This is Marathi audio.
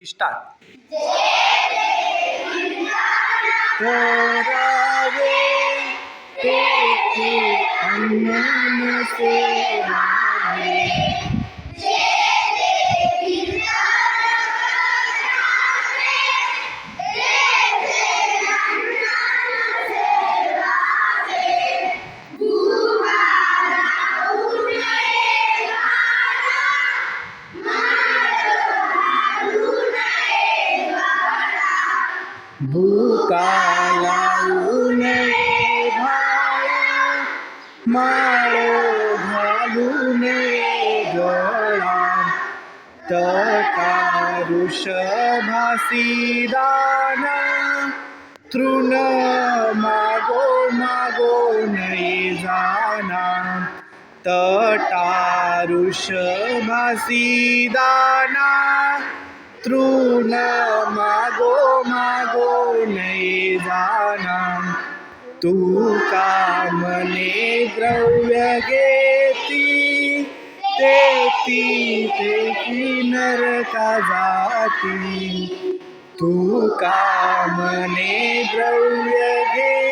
स्टार्ट. करावे तेथे अनन्य सेवावे. भूका लावू नये भाळा, माळ घालू नये गळा. तटा वृषभासी दाना, तृण मागो मागो नये जाना. तटा वृषभासी दाना, तृण मागो मागो नये जाना. तू कामने द्रव्य घेती, तेथी नरका जाती. तू कामने द्रव्य घेती,